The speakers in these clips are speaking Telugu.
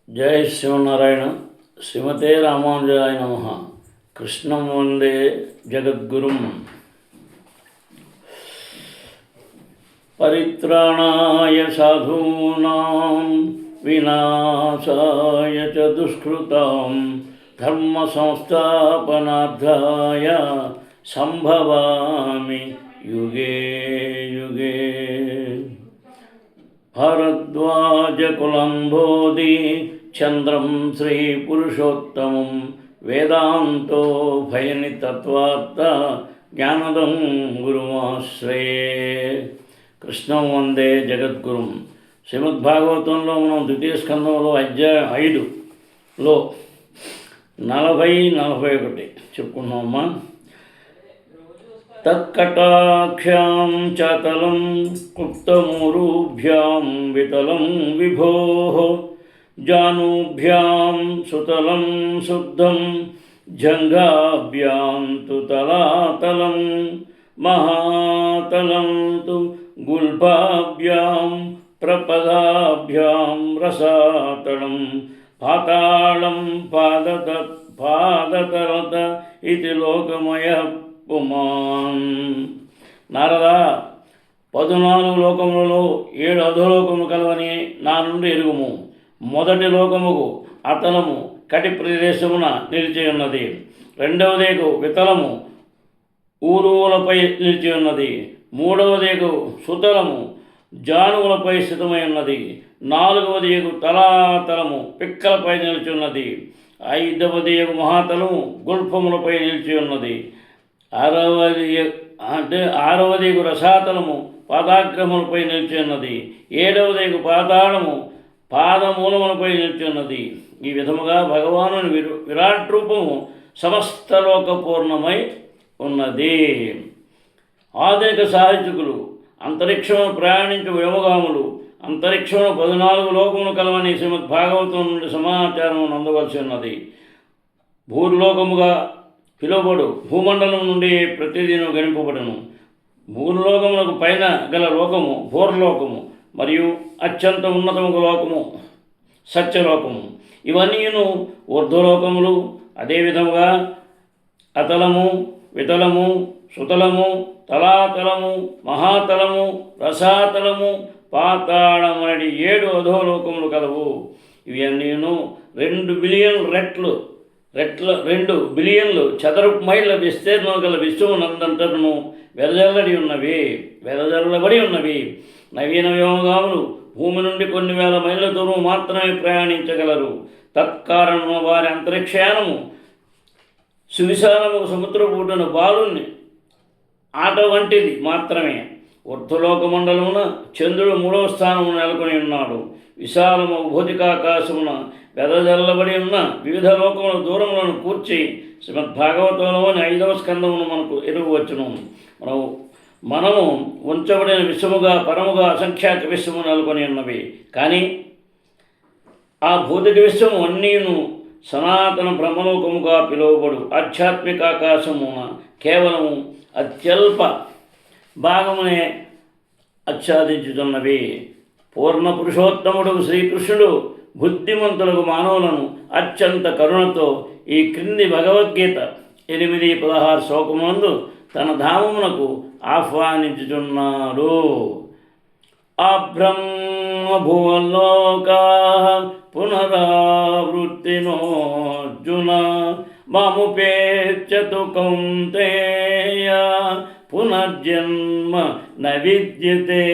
జై శ్రీమన్నారాయణ. శ్రీమతే రామానుజాయ నమః. కృష్ణం వందే జగద్గురుం. పరిత్రాణాయ సాధూనాం వినాశాయ చ దుష్కృతాం ధర్మ సంస్థాపనార్థాయ సంభవామి యుగే యుగే. భరద్వాజకులంబోధి చంద్రం శ్రీపురుషోత్తమం వేదాంతో భయనితత్వాత్త జ్ఞానదం గురుమాశ్రయే. కృష్ణం వందే జగద్గురుం. శ్రీమద్భాగవతంలో మనం ద్వితీయ స్కంధంలో అధ్యాయం 5లో 40-41 చెప్పుకున్నామమ్మా. తత్కటాక్షాం చతలం క్లుప్తమూరుభ్యాం వితలం విభోః జానుభ్యాం సుతలం శుద్ధం జంఘాభ్యాం తు తలాతలం మహాతలం తు గుల్పాభ్యాం ప్రపదాభ్యాం రసాతలం పాతాళం పాదతరత ఇది లోకమయ పుమాన్. నారద, 14 లోకములలో 7 అధోలోకము కలవని నా నుండి ఎరుగుము. మొదటి లోకముకు అతలము కటి ప్రదేశమున నిలిచి ఉన్నది. రెండవదేకు వితలము ఊరువులపై నిలిచి ఉన్నది. మూడవదేకు సుతలము జానువులపై స్థితమై ఉన్నది. నాలుగవదేకు తలాతలము పిక్కలపై నిలిచి ఉన్నది. ఐదవదేకు మహాతలము గుల్ఫములపై నిలిచి ఉన్నది. ఆరవదేకు రసాతలము పాదాగ్రములపై నిలిచి ఉన్నది. ఏడవదేకు పాతాళము పాదమూలములపై నిలిచి ఉన్నది. ఈ విధముగా భగవానుని విరాట్ రూపము సమస్త లోకపూర్ణమై ఉన్నది. ఆధునిక సాహిత్యకులు అంతరిక్షమును ప్రయాణించు వ్యోమగాములు అంతరిక్షమును 14 లోకములు కలవని శ్రీమద్భాగవతం నుండి సమాచారం అందవలసి ఉన్నది. భూలోకముగా పిలువబడు భూమండలం నుండి ప్రతిదినం గణింపబడను. భూలోకములకు పైన గల లోకము భూర్లోకము మరియు అత్యంత ఉన్నతముకు లోకము సత్యలోకము. ఇవన్నీను ఊర్ధ్వలోకములు. అదేవిధముగా అతలము వితలము సుతలము తలాతలము మహాతలము రసాతలము పాతాళమనడి 7 అధోలోకములు కలవు. ఇవన్నీను 2 బిలియన్లు చదరపు మైళ్ళ విస్తీర్ణం గల విశ్వమునందంతను వెదజల్లబడి ఉన్నవి. నవీన వ్యోమగాములు భూమి నుండి కొన్ని వేల మైళ్ళ దూరం మాత్రమే ప్రయాణించగలరు. తత్కారణము వారి అంతరిక్షయానము సువిశాలము సముద్రపూటను బాలుని ఆట వంటిది మాత్రమే. ఊర్ధ్వలోక మండలమున చంద్రుడు 3వ స్థానము నెలకొని ఉన్నాడు. విశాలము భౌతికాకాశమున వెదజల్లబడి ఉన్న వివిధ లోకముల దూరములను కూర్చి శ్రీమద్భాగవతంలోని 5వ స్కంధమును మనకు ఎరుగవచ్చును. మనము ఉంచబడిన విశ్వముగా పరముగా అసంఖ్యాక విశ్వము నెలకొని ఉన్నవి. కానీ ఆ భౌతిక విశ్వము అన్నీను సనాతన బ్రహ్మలోకముగా పిలువబడు ఆధ్యాత్మిక ఆకాశమున కేవలము అత్యల్ప భాగమునే ఆచ్ఛాదించుతున్నవి. పూర్ణ పురుషోత్తముడు శ్రీకృష్ణుడు బుద్ధిమంతులకు మానవులను అత్యంత కరుణతో ఈ క్రింది భగవద్గీత 8-16 శ్లోకమునందు తన ధామమునకు ఆహ్వానించుచున్నాడు. అబ్రహ్మభువలోకా పునరావృత్తినోర్జున మాముపేత్యతు కౌంతేయ పునర్జన్మ న విద్యతే.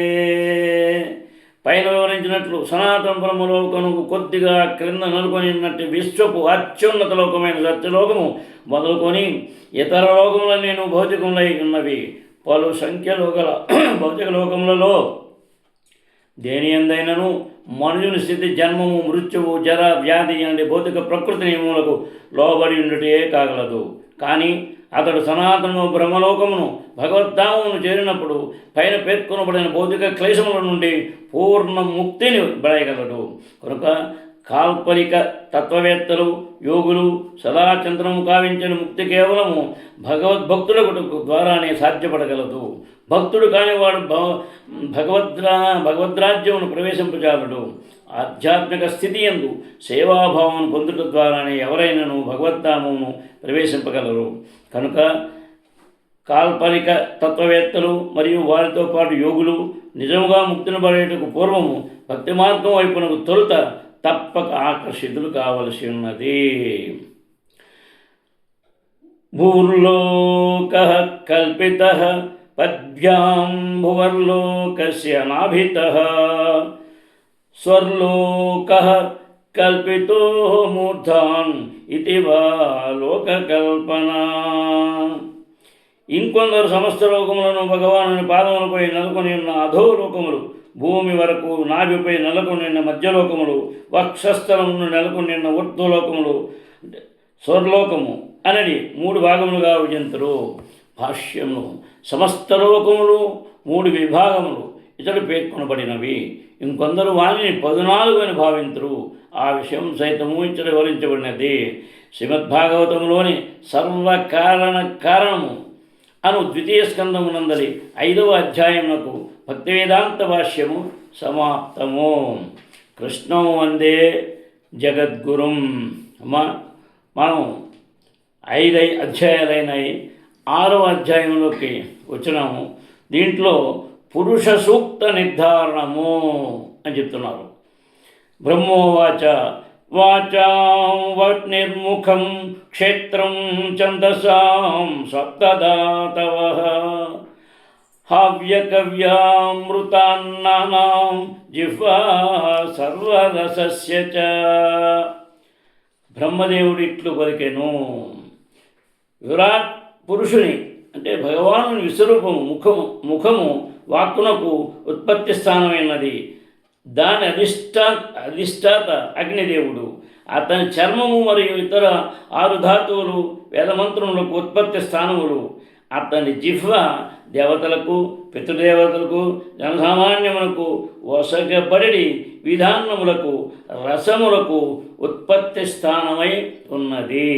పైన వివరించినట్లు సనాతన బ్రహ్మలోకముకు కొద్దిగా క్రింద నెలకొనినట్టు విశ్వపు అత్యున్నత లోకమైన సత్యలోకము మొదలుకొని ఇతర లోకములన్నీ భౌతికములై ఉన్నవి. పలు సంఖ్యలో గల భౌతిక లోకములలో దేని ఎందైనను మనుజుని స్థితి జన్మము మృత్యువు జర వ్యాధి అనే భౌతిక ప్రకృతి నియమములకు లోబడి ఉండుటే కాగలదు. కానీ అతడు సనాతన బ్రహ్మలోకమును భగవద్ధామమును చేరినప్పుడు పైన పేర్కొనబడిన భౌతిక క్లేశముల నుండి పూర్ణ ముక్తిని పడగలడు. కనుక కాల్పనిక తత్వవేత్తలు యోగులు సదాచంద్రము కావించిన ముక్తి కేవలము భగవద్భక్తులకు ద్వారానే సాధ్యపడగలదు. భక్తుడు కానివాడు భగవద్రాజ్యమును ప్రవేశింపజాలడు. ఆధ్యాత్మిక స్థితి యందు సేవాభావం పొందుట ద్వారానే ఎవరైనాను భగవద్ధామమును ప్రవేశింపగలరు. కనుక కాల్పనిక తత్వవేత్తలు మరియు వారితో పాటు యోగులు నిజముగా ముక్తిని పడేటకు పూర్వము భక్తి మార్గం వైపునకు తొలుత తప్పక ఆకర్షితులు కావలసి ఉన్నది. భూర్లోకః కల్పితః పద్భ్యాం భువర్లోకస్య నాభితః స్వర్లోకః కల్పితో మూర్ధాన్ ఇతి వా లోకకల్పనా. ఇంకొందరు సమస్త లోకములను భగవానుని పాదములపై నెలకొని ఉన్న అధోలోకములు, భూమి వరకు నాభిపై నెలకొని ఉన్న మధ్యలోకములు, వక్షస్థలమును నెలకొని ఉన్న ఊర్ధ్వలోకములు, స్వర్లోకము అనడి 3 భాగములుగా విభజింతురు. భాష్యము: సమస్త లోకములు 3 విభాగములు ఇతడు పేర్కొనబడినవి. ఇంకొందరు వాణిని 14 అని భావింతురు. ఆ విషయం సైతము ఇతడు వివరించబడినది. శ్రీమద్భాగవతములోని సర్వకారణ కారణము అను ద్వితీయ స్కందమునందలి 5వ అధ్యాయమునకు భక్తి వేదాంత భాష్యము సమాప్తము. కృష్ణం వందే జగద్గురుం. మనం 5 అధ్యాయాలైనవి. 6వ అధ్యాయంలోకి వచ్చినాము. దీంట్లో పురుష సూక్త నిర్ధారణము అని చెప్తున్నారు. బ్రహ్మోవాచ వాచాం వట్నిర్ముఖం క్షేత్రం ఛందసాం సప్తధాతవః హవ్యకవ్యామృతాన్నానాం జిహ్వా సర్వరసస్య చ. బ్రహ్మదేవుడిట్లు పలికెను. విరాట్ పురుషుని అంటే భగవానుని విశ్వరూపము ముఖము వాక్కునకు ఉత్పత్తి స్థానమైనది. దాని అధిష్టాత అగ్నిదేవుడు. అతని చర్మము మరియు ఇతర 6 ధాతువులు వేదమంత్రములకు ఉత్పత్తి స్థానములు. అతని జిహ్వ దేవతలకు, పితృదేవతలకు, జనసామాన్యములకు వసగబడి విధానములకు, రసములకు ఉత్పత్తి స్థానమై ఉన్నది.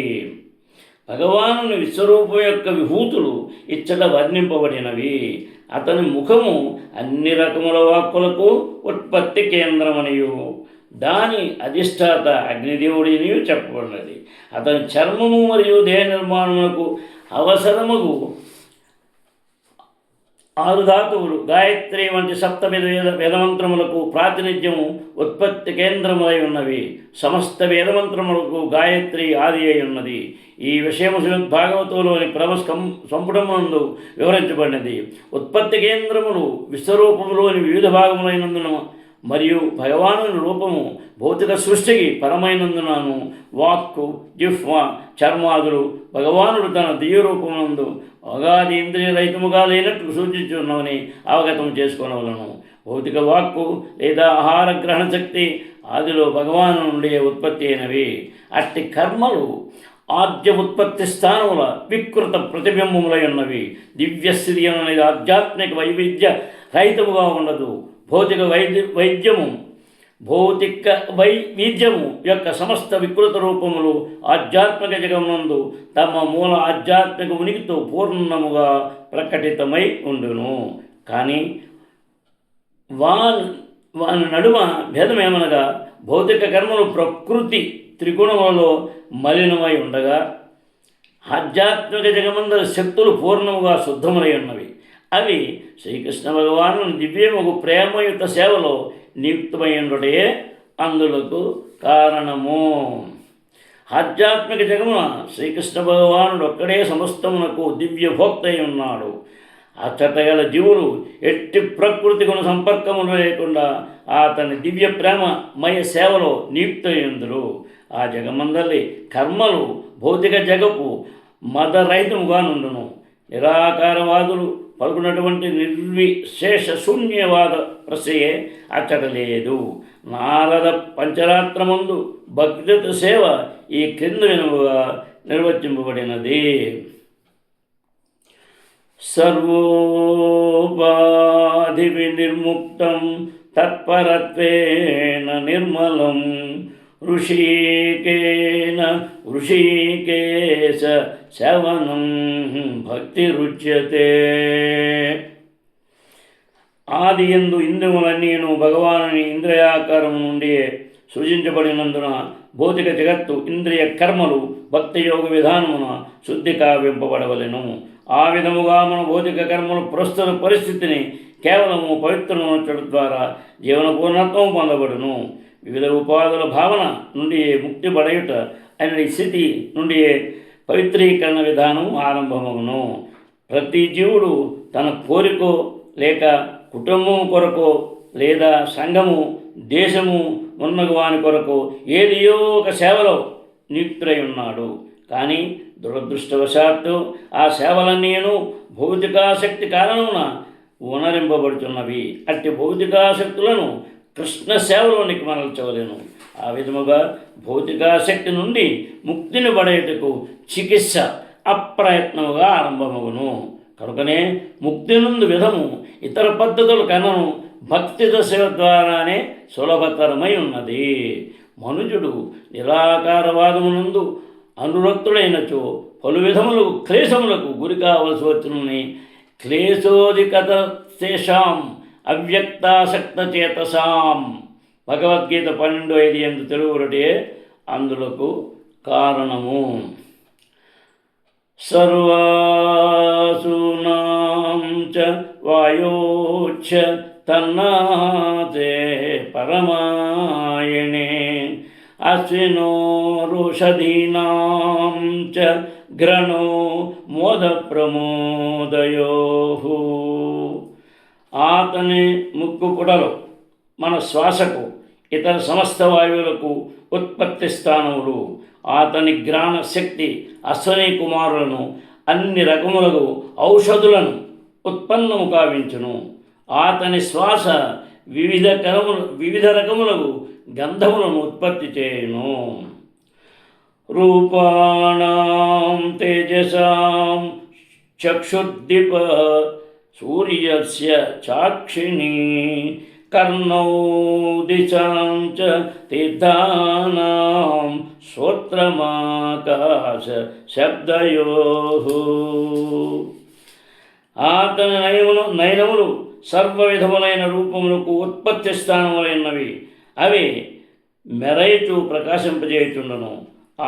భగవానుని విశ్వరూపం యొక్క విభూతులు ఇచ్చట వర్ణింపబడినవి. అతని ముఖము అన్ని రకముల వాక్కులకు ఉత్పత్తి కేంద్రమనియు దాని అధిష్టాత అగ్నిదేవుడినియు చెప్పబడినది. అతని చర్మము మరియు దేహ నిర్మాణములకు అవసరముగు 6 ధాతువులు, గాయత్రి వంటి సప్తవిధ వేదమంత్రములకు ప్రాతినిధ్యము ఉత్పత్తి కేంద్రములై ఉన్నవి. సమస్త వేదమంత్రములకు గాయత్రి ఆది అయి ఉన్నది. ఈ విషయము శ్రీమద్భాగవతంలోని ప్రథమ సంపుటమునందు వివరించబడినది. ఉత్పత్తి కేంద్రములు విశ్వరూపములోని వివిధ భాగములైనందున మరియు భగవానుని రూపము భౌతిక సృష్టికి పరమైనందునను వాక్కు, జిహ్వ, చర్మాదులు భగవానుడు తన దివ్యరూపమునందు అగాధి ఇంద్రియ రహితముగా లేనట్లు సూచించున్నామని అవగతం చేసుకోనవలను. భౌతిక వాక్కు లేదా ఆహార గ్రహణ శక్తి ఆదిలో భగవాను నుండి ఉత్పత్తి అయినవి. అట్టి కర్మలు ఆద్య ఉత్పత్తి స్థానముల వికృత ప్రతిబింబములై ఉన్నవి. దివ్యస్థితి అనేది ఆధ్యాత్మిక వైవిధ్య రహితముగా ఉండదు. భౌతిక వైవిధ్యము యొక్క సమస్త వికృత రూపములు ఆధ్యాత్మిక జగమునందు తమ మూల ఆధ్యాత్మిక ఉనికితో పూర్ణముగా ప్రకటితమై ఉండును. కానీ వాని నడుమ భేదమేమనగా భౌతిక కర్మలు ప్రకృతి త్రిగుణములలో మలినమై ఉండగా ఆధ్యాత్మిక జగమందరి శక్తులు పూర్ణముగా శుద్ధములై ఉన్నవి. అవి శ్రీకృష్ణ భగవాను దివ్యముగు ప్రేమయుత సేవలో నియుక్తమైనటే అందులకు కారణము. ఆధ్యాత్మిక జగమున శ్రీకృష్ణ భగవానుడు ఒక్కడే సమస్తమునకు దివ్యభోక్త అయి ఉన్నాడు. అచ్చటగల జీవులు ఎట్టి ప్రకృతి గుణ సంపర్కములు లేకుండా అతని దివ్య ప్రేమమయ సేవలో నియుక్తయుందురు. ఆ జగమందలి కర్మలు భౌతిక జగపు మదరహితముగా నుండును. నిరాకారవాదులు పలుకున్నటువంటి నిర్విశేష శూన్యవాద ప్రశ్నయే అచ్చట లేదు. నారద పంచరాత్రమందు భక్తియుత సేవ ఈ క్రింద విధముగా నిర్వచింపబడినది. సర్వోపాధి వినిర్ముక్తం తత్పరత్వేన నిర్మలం ఋషికేశ శవనం భక్తి రుచ్యతే. ఆది యందు ఇంద్రియములన్నీను భగవానుని ఇంద్రియాకారము నుండి సృజించబడినందున భౌతిక జగత్తు ఇంద్రియ కర్మలు భక్తి యోగ విధానమున శుద్ధి కావింపబడవలెను. ఆ విధముగా మన భౌతిక కర్మలు ప్రస్తుత పరిస్థితిని కేవలము పవిత్రమునచ్చడం ద్వారా జీవన పూర్ణత్వం పొందబడును. వివిధ ఉపాధుల భావన నుండి ముక్తి పడయుట అనే స్థితి నుండి పవిత్రీకరణ విధానం ఆరంభమగును. ప్రతి జీవుడు తన కోరికో లేక కుటుంబం కొరకో లేదా సంఘము దేశము ఉన్నవాని కొరకు ఏదియో ఒక సేవలో నియుక్తులై ఉన్నాడు. కానీ దురదృష్టవశాత్తు ఆ సేవలన్నీను భౌతికాసక్తి కారణమున ఉనరింపబడుతున్నవి. అట్టి భౌతికాసక్తులను కృష్ణ సేవలోనికి మరల్చవలెను. ఆ విధముగా భౌతికాసక్తి నుండి ముక్తిని పడేటకు చికిత్స అప్రయత్నముగా ఆరంభమగును. కనుకనే ముక్తి నుండి విధము ఇతర పద్ధతుల కన్నను భక్తి దశ ద్వారానే సులభతరమై ఉన్నది. మనుజుడు నిరాకారవాదమునందు అనురక్తుడైనచో పలు విధములకు క్లేశములకు గురి కావలసి వచ్చునని క్లేశోధికత శేషాం అవ్యక్తాసక్త చేతసాం భగవద్గీత 12:5 ఎందు తెలుగురటే అందులకు కారణము. సర్వాసునాం చ వాయోచ్చ తన్నాతే పరమాయణే అశ్వినోరుషధీనాం చ గ్రణో మోద ప్రమోదయోః. ఆతని ముక్కు పుటలో మన శ్వాసకు ఇతర సమస్త వాయువులకు ఉత్పత్తి స్థానములు. అతని ఘ్రాణ శక్తి అశ్వనీ కుమారులను అన్ని రకములకు ఔషధులను ఉత్పన్నము కావించును. అతని శ్వాస వివిధ రకములకు గంధములను ఉత్పత్తి చేయును. రూపాణం తేజసాం చక్షుర్దీప సూర్యస్య చాక్షిణీ కర్ణౌ దిశాం చ తీర్థానాం శ్రోత్రమాకాశ శబ్దయోః. అతని నయనములు సర్వ విధములైన రూపములకు ఉత్పత్తి స్థానములైనవి. అవి మెరయిచు ప్రకాశింపజేయుచుండును.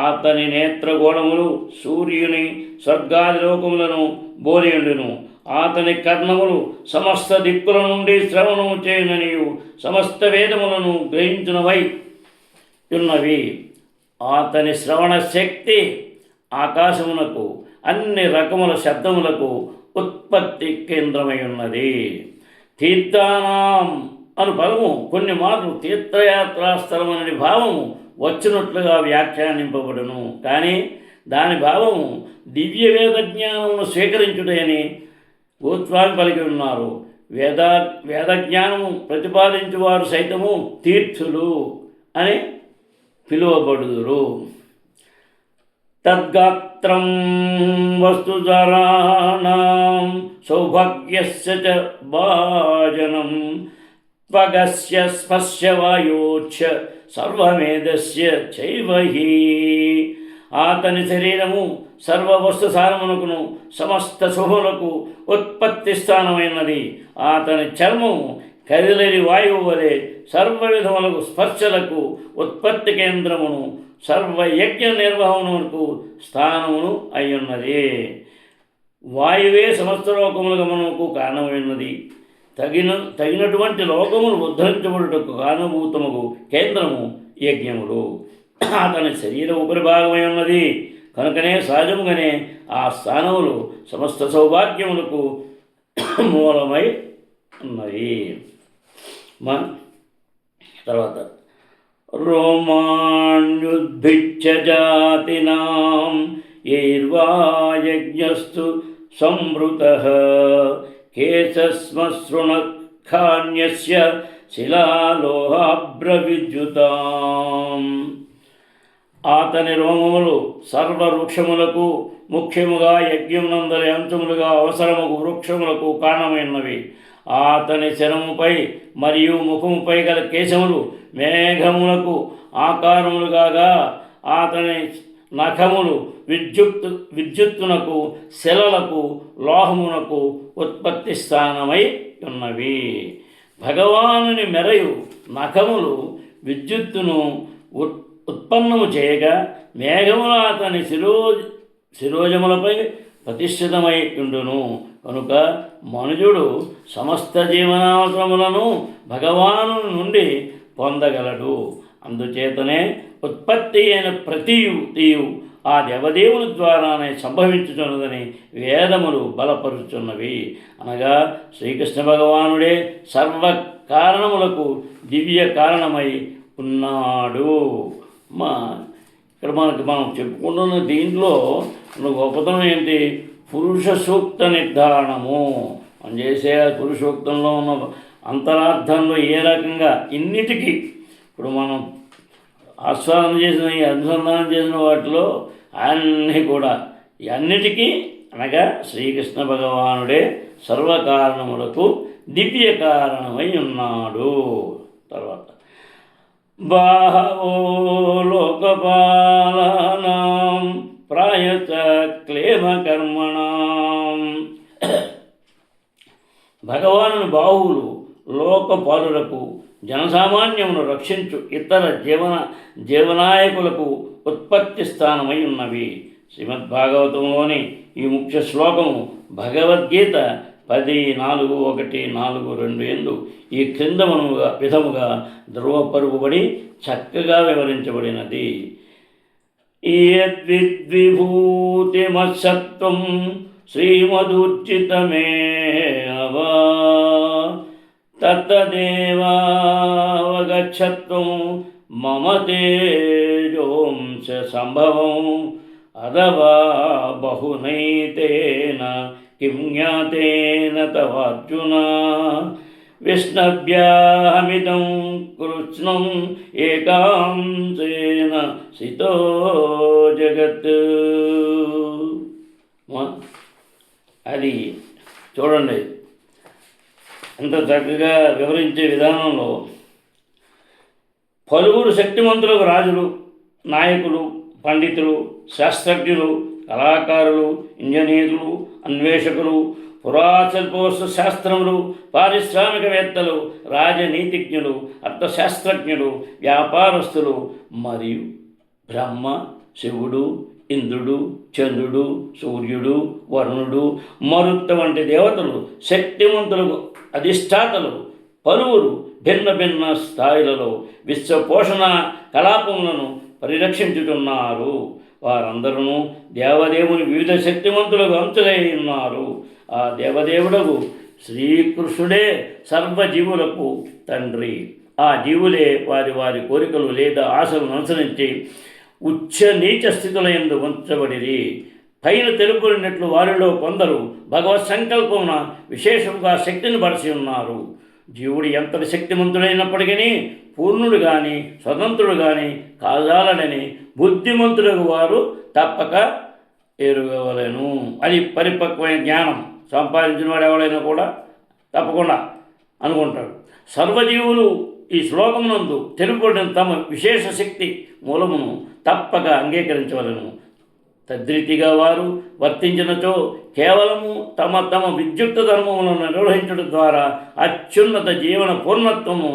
అతని నేత్రగోళములు సూర్యుని స్వర్గాది లోకములను బోలియుండును. అతని కర్ణములు సమస్త దిక్కుల నుండి శ్రవణము చేయుననియు సమస్త వేదములను గ్రహించునవై ఉన్నవి. అతని శ్రవణ శక్తి ఆకాశమునకు అన్ని రకముల శబ్దములకు ఉత్పత్తి కేంద్రమై ఉన్నది. తీర్థానాం అను పదము కొన్ని మార్లు తీర్థయాత్రా స్థలమని భావము వచ్చినట్లుగా వ్యాఖ్యానింపబడును. కానీ దాని భావము దివ్య వేద జ్ఞానమును స్వీకరించుటని గోస్వామి పలికి ఉన్నారు. వేదజ్ఞానము ప్రతిపాదించువారు సైతము తీర్థులు అని పిలువబడుదురు. తద్గాత్రం వస్తుధరాణాం సౌభాగ్యస్య చ భాజనం త్వగస్య స్పర్శ వాయోచ్చ సర్వమేధస్య చైవ హి. అతని శరీరము సర్వ వస్తు సారమునకును సమస్త శుభములకు ఉత్పత్తి స్థానమైనది. అతని చర్మము కదిలేని వాయువు వలె సర్వ విధములకు స్పర్శలకు ఉత్పత్తి కేంద్రమును సర్వ యజ్ఞ నిర్వహణకు స్థానమును అయ్యున్నది. వాయువే సమస్త లోకములకు మనకు కారణమైనది. తగినటువంటి లోకములు ఉద్ధరించబడుటకు కారణభూతముకు కేంద్రము యజ్ఞములు. అతని శరీర ఉపరిభాగమై ఉన్నది. కనుకనే సహజముగానే ఆ స్థానములు సమస్త సౌభాగ్యములకు మూలమై ఉన్నవి. తర్వాత రోమాణ్యుద్భిచ్చ జాతినాం యైర్వాయజ్ఞస్తు సంవృతః కేశస్మశృణఖాన్యస్య శిలాలోహాభ్రవిద్యుతాం. అతని రోమములు సర్వవృక్షములకు ముఖ్యముగా యజ్ఞమునందరి అంశములుగా అవసరము వృక్షములకు కారణమైనవి. అతని శరముపై మరియు ముఖముపై గల కేశములు మేఘములకు ఆకారములుగా అతని నఖములు విద్యుత్తునకు శిలలకు లోహమునకు ఉత్పత్తి స్థానమై ఉన్నవి. భగవానుని మెరయు నఖములు విద్యుత్తును ఉత్పన్నము చేయగా మేఘముల అతని శిరోజములపై ప్రతిష్ఠితమై ఉండును. కనుక మనుజుడు సమస్త జీవనావసరములను భగవాను నుండి పొందగలడు. అందుచేతనే ఉత్పత్తి అయిన ప్రతియు ఆ దేవదేవుని ద్వారానే సంభవించుచున్నదని వేదములు బలపరుచున్నవి. అనగా శ్రీకృష్ణ భగవానుడే సర్వ కారణములకు దివ్య కారణమై ఉన్నాడు. ఇక్కడ మనం చెప్పుకుంటున్న దీంట్లో గొప్పతనం ఏంటి? పురుష సూక్త నిర్ధారణము. మనం చేసే పురుషోక్తంలో ఉన్న అంతరార్థంలో ఏ రకంగా ఇన్నిటికీ ఇప్పుడు మనం ఆస్వాదన చేసిన అనుసంధానం చేసిన వాటిలో అన్నీ కూడా అన్నిటికీ అనగా శ్రీకృష్ణ భగవానుడే సర్వకారణములకు దివ్య కారణమై ఉన్నాడు. తర్వాత బాహవో లోకపాలనాం ప్రాయత క్లేమకర్మణాం. భగవానుని బాహువులు లోకపాలులకు జనసామాన్యమును రక్షించు ఇతర జీవనాయకులకు ఉత్పత్తి స్థానమై ఉన్నవి. శ్రీమద్భాగవతంలోని ఈ ముఖ్య శ్లోకము భగవద్గీత 10:4:1-4:2 యందు ఈ విధముగా ధృవపరువబడి చక్కగా వివరించబడినది. యద్విద్విభూతిమత్సత్వం శ్రీమదూర్జితమేవ తత్తదేవావగచ్చత్వం మమ తేజోంశ సంభవం అథవా బహునైతేన కిం జ్ఞాతేన తవార్జున విష్ణవ్యాహమిదం కృష్ణం ఏకాంశేన సితో జగత్. అది చూడండి ఎంత చక్కగా వివరించే విధానంలో పలువురు శక్తిమంతులకు రాజులు, నాయకులు, పండితులు, శాస్త్రజ్ఞులు, కళాకారులు, ఇంజనీర్లు, అన్వేషకులు, పురాశిల్పోత్సవ శాస్త్రములు, పారిశ్రామికవేత్తలు, రాజనీతిజ్ఞులు, అర్థశాస్త్రజ్ఞులు, వ్యాపారస్తులు మరియు బ్రహ్మ, శివుడు, ఇంద్రుడు, చంద్రుడు, సూర్యుడు, వరుణుడు, మరుత్త వంటి దేవతలు, శక్తివంతులకు అధిష్టాతలు పలువురు భిన్న భిన్న స్థాయిలలో విశ్వపోషణ కలాపములను పరిరక్షించుతున్నారు. వారందరూ దేవదేవుని వివిధ శక్తివంతులకు అంతులై ఉన్నారు. ఆ దేవదేవుడకు శ్రీకృష్ణుడే సర్వజీవులకు తండ్రి. ఆ జీవులే వారి వారి కోరికలు లేదా ఆశలను అనుసరించి ఉచ్చ నీచ స్థితుల యందు ఉంచబడిరి. పైన తెలుపుకున్నట్లు వారిలో కొందరు భగవత్ సంకల్పమున విశేషంగా శక్తిని పరచి ఉన్నారు. జీవుడు ఎంతటి శక్తిమంతుడైనప్పటికీ పూర్ణుడు కానీ స్వతంత్రుడు కానీ కాదాలనని బుద్ధిమంతులకు వారు తప్పక ఎరుగవలెను. అది పరిపక్వమైన జ్ఞానం సంపాదించిన వాడు ఎవరైనా కూడా తప్పకుండా అనుకుంటాడు. సర్వజీవులు ఈ శ్లోకమునందు తెలుపబడిన తమ విశేష శక్తి మూలమును తప్పక అంగీకరించవలను. తద్రీతిగా వారు వర్తించినచో కేవలము తమ తమ విద్యుక్త ధర్మములను నిర్వహించడం ద్వారా అత్యున్నత జీవన పూర్ణత్వము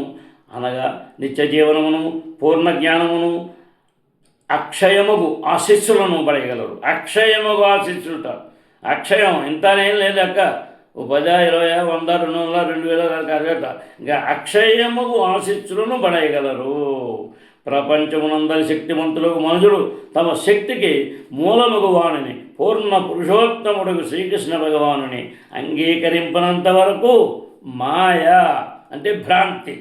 అనగా నిత్య జీవనమును, పూర్ణ జ్ఞానమును, అక్షయముగు ఆశీస్సులను పడగలరు. అక్షయముగు ఆశీస్సులుట అక్షయం ఇంతనేం లేదు అక్క, 10, 20, 100, 200, 2000 కాదట. ఇంకా అక్షయముగు ఆశీస్సులను పడగలరు. ప్రపంచమునందరి శక్తిమంతులకు మనుషులు తమ శక్తికి మూలముగు వాణిని పూర్ణ పురుషోత్తముడుగు శ్రీకృష్ణ భగవానుని అంగీకరింపనంత వరకు మాయ అంటే భ్రాంతి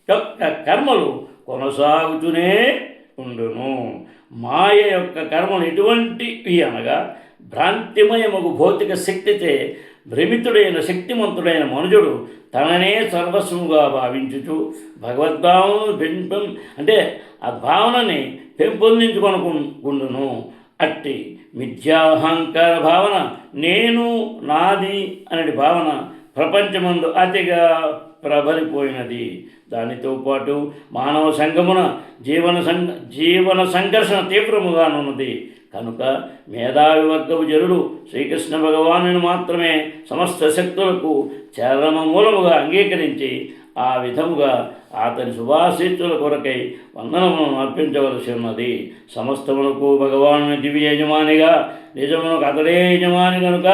యొక్క కర్మలు కొనసాగుతూనే ఉండును. మాయ యొక్క కర్మలు ఎటువంటివి అనగా భ్రాంతిమయముగు భౌతిక శక్తితే భ్రమితుడైన శక్తిమంతుడైన మనుజుడు తననే సర్వస్వముగా భావించుచు భగవద్భావను అంటే ఆ భావనని పెంపొందించుకొనుకుండును. అట్టి మిథ్యాహంకార భావన, నేను నాది అనే భావన ప్రపంచమందు అతిగా ప్రబలిపోయినది. దానితో పాటు మానవ సంఘమున జీవన సంఘర్షణ తీవ్రముగానున్నది. కనుక మేధావి వర్గపు జనుడు శ్రీకృష్ణ భగవానుని మాత్రమే సమస్త శక్తులకు చరమ మూలముగా అంగీకరించి ఆ విధముగా అతని శుభాశీస్సుల కొరకై వందనములను అర్పించవలసి ఉన్నది. సమస్తమునకు భగవాను దివ్య యజమానిగా నిజమునకు అతడే యజమాని కనుక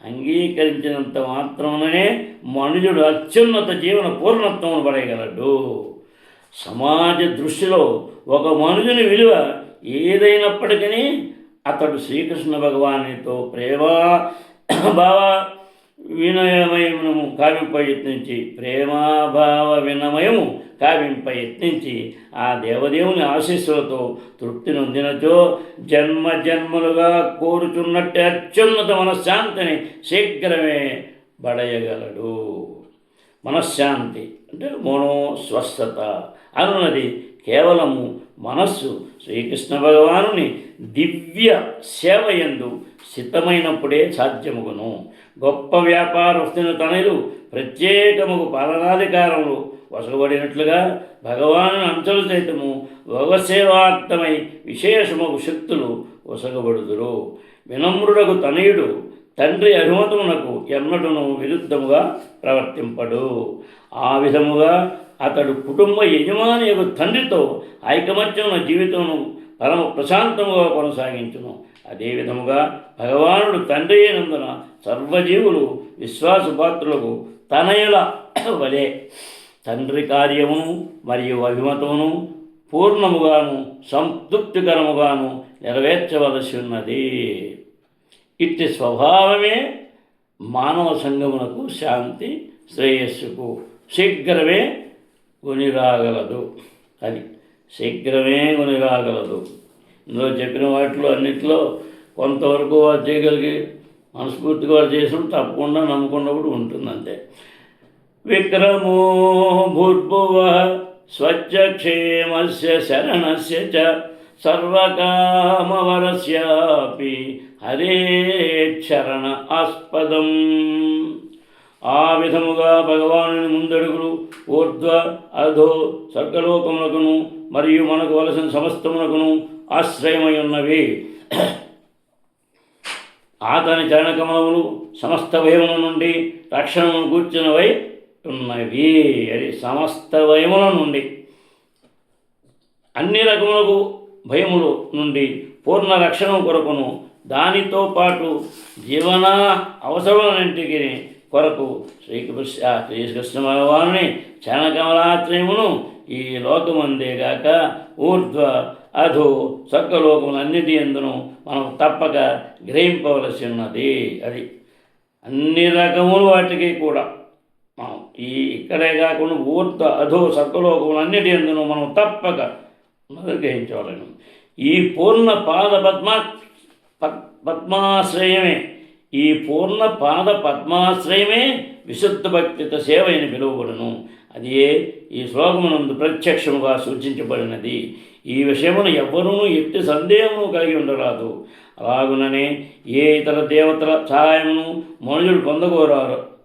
అంగీకరించినంత మాత్రముననే మనుజుడు అత్యున్నత జీవన పూర్ణత్వమును పడగలడు. సమాజ దృష్టిలో ఒక మనుజుని విలువ ఏదైనప్పటికీ అతడు శ్రీకృష్ణ భగవానునితో ప్రేమాభావ వినయమయమును కావింప యత్నించి ఆ దేవదేవుని ఆశీస్సులతో తృప్తి నొందినచో జన్మ జన్మలుగా కోరుచున్నట్టే అత్యున్నత మనశ్శాంతిని శీఘ్రమే బడయగలడు. మనశ్శాంతి అంటే మనోస్వస్థత అనున్నది కేవలము మనస్సు శ్రీకృష్ణ భగవానుని దివ్య సేవయందు సిద్ధమైనప్పుడే సాధ్యముగును. గొప్ప వ్యాపారస్తుని తనయులు ప్రత్యేకముకు పాలనాధికారములు వసగబడినట్లుగా భగవాను అంశలు సైతము భగవసేవార్థమై విశేషముకు శక్తులు వసగబడుదురు. వినమ్రుడకు తనయుడు తండ్రి అభిమతమునకు ఎన్నడూను విరుద్ధముగా ప్రవర్తింపడు. ఆ విధముగా అతడు కుటుంబ యజమాని యొక్క తండ్రితో ఐకమత్యమున జీవితమును పరమ ప్రశాంతముగా కొనసాగించును. అదేవిధముగా భగవానుడు తండ్రి అయినందున సర్వజీవులు విశ్వాసపాత్రులకు తనయుల వలె తండ్రి కార్యమును మరియు అభిమతమును పూర్ణముగాను సంతృప్తికరముగాను నెరవేర్చవలసి ఉన్నది. ఇట్టి స్వభావమే మానవ సంగమునకు శాంతి శ్రేయస్సుకు శీఘ్రమే కొనిరాగలదు. అది శీఘ్రమే కొనిరాగలదు. ఇందులో చెప్పిన వాటిలో అన్నిట్లో కొంతవరకు వారు చేయగలిగి మనస్ఫూర్తిగా వారు చేసిన తప్పకుండా నమ్మకుండా కూడా ఉంటుందంతే. విక్రమో భూర్భువ స్వచ్ఛక్షేమస్య శరణస్య చ సర్వకామవరస్యాపి హరేక్షరణ ఆస్పదం. ఆ విధముగా భగవాను ముందడుగులు ఊర్ధ్వ అధో స్వర్గలోకములకును మరియు మనకు వలసిన సమస్తమునకును ఆశ్రయమై ఉన్నవి. అతని చరణకమలములు సమస్త భయముల నుండి రక్షణను కూర్చున్నవై ఉన్నవి. అది సమస్త భయముల నుండి అన్ని రకములకు భయముల నుండి పూర్ణ రక్షణ కొరకును దానితో పాటు జీవన అవసరములన్నింటికి కొరకు శ్రీకృష్ణ భగవానుని చరణకమలాశ్రయమును ఈ లోకమందేగాక ఊర్ధ్వ అధో స్వర్గలోకములన్నిటి ఎందును మనం తప్పక గ్రహింపవలసి ఉన్నది. అది అన్ని రకములు వాటికి కూడా మనం ఇక్కడే కాకుండా ఊర్ధ్వ అధో స్వర్గలోకములన్నిటి ఎందును మనం తప్పక గ్రహించవలను. ఈ పూర్ణ పద్మాశ్రయమే విశుద్ధ భక్తిత సేవ అని పిలువబడును. అది ఈ శ్లోకమునందు ప్రత్యక్షముగా సూచించబడినది. ఈ విషయమును ఎవ్వరూ ఎట్టి సందేహము కలిగి ఉండరాదు. అలాగుననే ఏ ఇతర దేవతల సహాయమును మనుషులు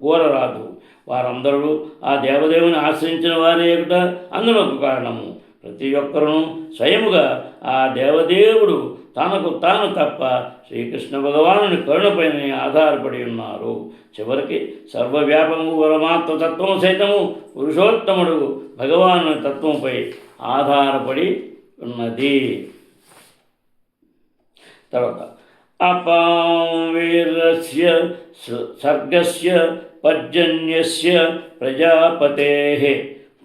కోరరాదు. వారందరూ ఆ దేవదేవుని ఆశ్రయించిన వారే ఏమిట అందులో కారణము. ప్రతి ఒక్కరూ స్వయముగా ఆ దేవదేవుడు తనకు తాను తప్ప శ్రీకృష్ణ భగవానుని కరుణపైన ఆధారపడి ఉన్నారు. చివరికి సర్వవ్యాపము పరమాత్మ తత్వము సైతము పురుషోత్తముడు భగవాను తత్వముపై ఆధారపడి ఉన్నది. తర్వాత అపావీరస్య సర్గస్య పర్జన్యస్య ప్రజాపతేః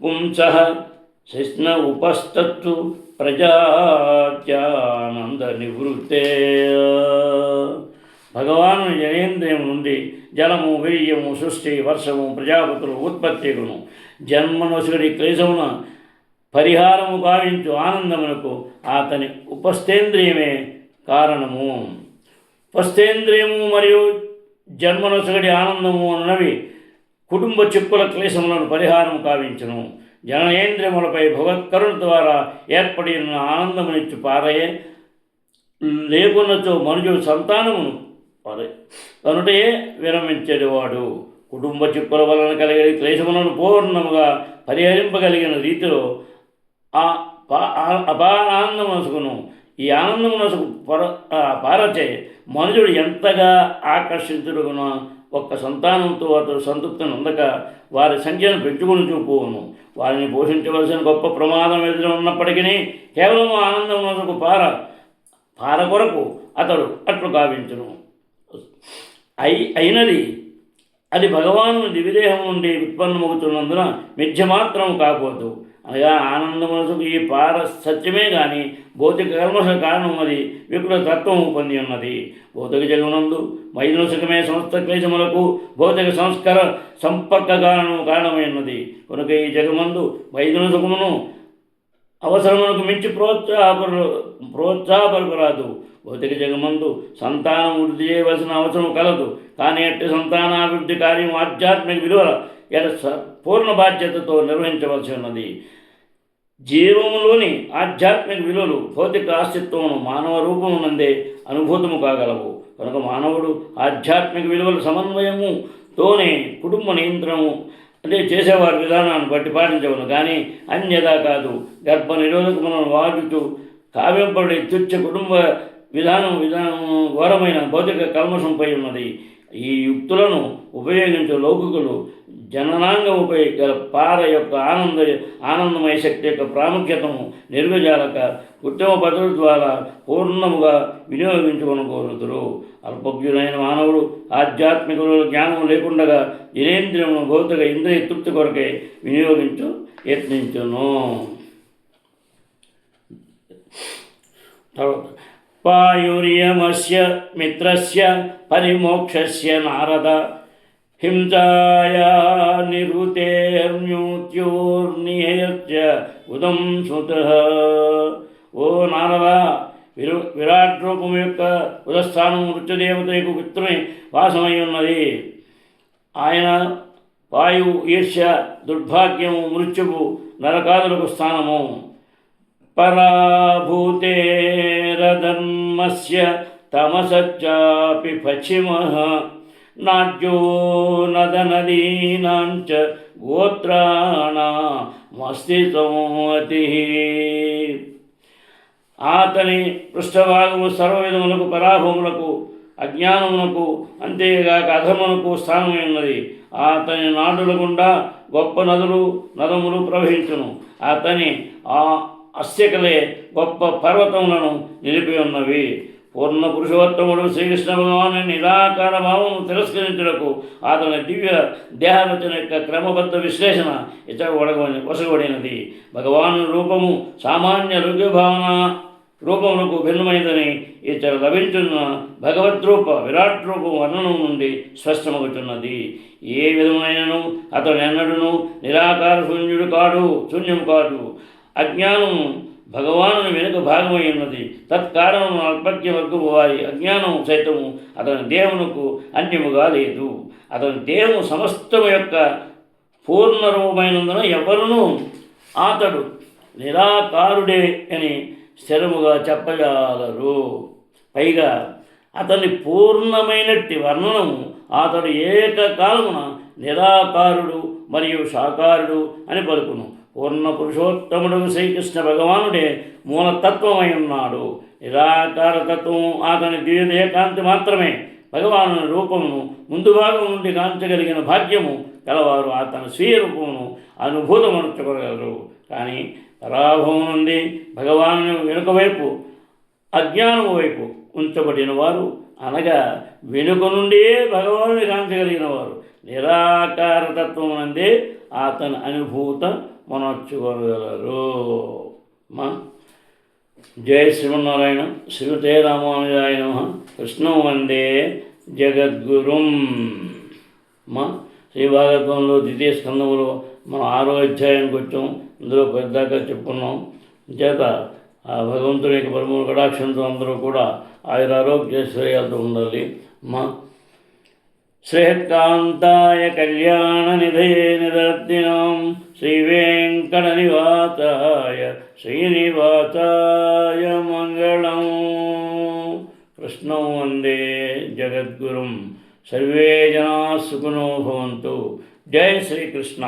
పుంసః శిష్ణ ఉపస్తత్తు ప్రజాత్యానంద నివృత్తే. భగవాను జనేంద్రియం నుండి జలము, వీర్యము, సృష్టి, వర్షము, ప్రజాపతులు ఉత్పత్తిగును జన్మనొసడి క్లేశమున పరిహారము భావించు ఆనందమునకు అతని ఉపస్థేంద్రియమే కారణము. ఉపస్థేంద్రియము మరియు జన్మనొసగడి ఆనందము అన్నవి కుటుంబ చిక్కుల క్లేశములను పరిహారం కావించును. జననేంద్రియములపై భగవత్కరుణ ద్వారా ఏర్పడి ఉన్న ఆనందమునిచ్చు పారయే లేకున్నచో మనుజుడు సంతానమును కనుటే విరమించేవాడు. కుటుంబ చిక్కుల వలన కలిగే క్లేశములను పూర్ణముగా పరిహరింపగలిగిన రీతిలో అపారానందమనసుకును. ఈ ఆనందమునసుకు పారచే మనుజుడు ఎంతగా ఆకర్షితుడుగునో ఒక్క సంతానంతో అతడు సంతృప్తి నొందక వారి సంఖ్యను పెంచుకుని చూపును. వారిని పోషించవలసిన గొప్ప ప్రమాదం ఎదురు ఉన్నప్పటికీ కేవలం ఆనందమునకు పార కొరకు అతడు అట్లు గావించును. అయినది అది భగవాను దివిదేహం నుండి ఉత్పన్నమవుతున్నందున మిథ్య మాత్రం కాకూడదు. అనగా ఆనందమునకు ఈ పార సత్యమే కానీ భౌతిక కల్మష కారణం అది వికృత తత్వము పొంది ఉన్నది. భౌతిక జగమునందు మైదునసుఖమే సమస్త క్లేశములకు భౌతిక సంస్కార సంపర్క కారణమై ఉన్నది. కనుక ఈ జగమందు మైదునసుఖమును అవసరమునకు మించి ప్రోత్సాహపరపరాదు. భౌతిక జగమందు సంతానం వృద్ధి చేయవలసిన అవసరం కలదు. కానీ అట్టి సంతానాభివృద్ధి కార్యం ఆధ్యాత్మిక విలువల పూర్ణ బాధ్యతతో నిర్వహించవలసి ఉన్నది. జీవములోని ఆధ్యాత్మిక విలువలు భౌతిక అస్తిత్వమును మానవ రూపమునందే అనుభూతము కాగలవు. కనుక మానవుడు ఆధ్యాత్మిక విలువల సమన్వయముతోనే కుటుంబ నియంత్రణము అంటే చేసేవారి విధానాన్ని బట్టి పాటించవను, కానీ అన్యదా కాదు. గర్భ నిరోధకములను వాడుతూ కావ్యంపడి తుచ్చ కుటుంబ విధానం ఘోరమైన భౌతిక కల్మషంపై ఉన్నది. ఈ యుక్తులను ఉపయోగించే లౌకికులు జననాంగముపై గల పార యొక్క ఆనందమయ శక్తి యొక్క ప్రాముఖ్యతను నిర్వజాలక కృత్రిమ పద్ధతుల ద్వారా పూర్ణముగా వినియోగించుకొని కోరుతురు. అల్పజ్ఞులైన మానవుడు ఆధ్యాత్మిక జ్ఞానం లేకుండా జినేంద్రియమును భౌతిక ఇంద్రియ తృప్తి కొరకే యత్నించును. తర్వాత పాయుర్యమస్య మిత్రస్య పరిమోక్షస్య నారద హింసాయా నిరుతేర్మ్యూత్యోర్నిహేత్య ఉదం స్మృతః. ఓ నారద, విరాట్ రూపము యొక్క ఉదస్థానము మృత్యుదేవత యొక్క పితృని వాసమై ఉన్నది. ఆయన వాయువు, ఈర్ష్య, దుర్భాగ్యము, మృత్యువు, నరకాదులకు స్థానము. పరాభూతేరధర్మస్య తమసశ్చాపి పశ్చిమః నాజ్యో నదనదీనాంచ గోత్రాణమస్తి సంవతిః. అతని పృష్ఠభాగము సర్వవిధములకు పరాభవములకు అజ్ఞానమునకు అంతేగాక అధర్మమునకు స్థానమై ఉన్నది. అతని నాడుల గుండా గొప్ప నదములు ప్రవహించును. అతని అస్యకలే గొప్ప పర్వతములను నిలిపి ఉన్నవి. పూర్ణ పురుషోత్తముడు శ్రీకృష్ణ భగవాను నిరాకార భావము తిరస్కరించుటకు అతని దివ్య దేహరచన యొక్క క్రమబద్ధ విశ్లేషణ ఇతర వసగబడినది. భగవాను రూపము సామాన్య రుగ్యభావన రూపములకు భిన్నమైనదని ఇతర లభించున్న భగవద్రూప విరాట్ రూపం వర్ణనం నుండి స్పష్టమవుతున్నది. ఏ విధమైనను అతడు ఎన్నడూను నిరాకార శూన్యం కాడు. అజ్ఞానము భగవాను వెనుక భాగమై ఉన్నది. తత్కారణము అల్పజ్ఞ వర్గము వారి అజ్ఞానము సైతము అతని దేహమునకు అన్యముగా లేదు. అతని దేహము సమస్తము యొక్క పూర్ణ రూపమైనందున ఎవరునూ అతడు నిరాకారుడే అని స్థిరముగా చెప్పగలరు. పైగా అతని పూర్ణమైనట్టి వర్ణనము అతడు ఏకకాలమున నిరాకారుడు మరియు సాకారుడు అని పలుకును. పూర్ణ పురుషోత్తముడు శ్రీకృష్ణ భగవానుడే మూలతత్వమై ఉన్నాడు. నిరాకార తత్వము అతని దివ్యదేహకాంతి మాత్రమే. భగవాను రూపమును ముందు భాగం నుండి కాంచగలిగిన భాగ్యము కలవారు అతని స్వీయ రూపమును అనుభూతమర్చుకోగలరు. కానీ పరాభవం నుండి భగవాను వెనుక వైపు అజ్ఞానము వైపు ఉంచబడిన వారు, అనగా వెనుక నుండే భగవానుని కాంచగలిగిన వారు నిరాకార తత్వం నందే అతని అనుభూత మనర్చుకోగలరు. జయ శ్రీమన్నారాయణ. శ్రీమతే రామానుజాయ నమః. కృష్ణం వందే జగద్గురుం. శ్రీ భాగవతంలో ద్వితీయ స్కందములో మనం 6వ అధ్యాయానికి వచ్చాం. ఇందులో పెద్దగా చెప్పుకున్నాం. చేత ఆ భగవంతుని యొక్క పరమ కటాక్షంతో అందరూ కూడా ఆయురారోగ్య శ్రేయాలతో ఉండాలి. శ్రేయకాంతాయ కళ్యాణ నిధయే నిదర్దినాం శ్రీవేంకట నివాసాయ శ్రీనివాసాయ మంగళం. కృష్ణం వందే జగద్గురుం. సర్వే జనా సుఖినో భవంతు. జై శ్రీకృష్ణ.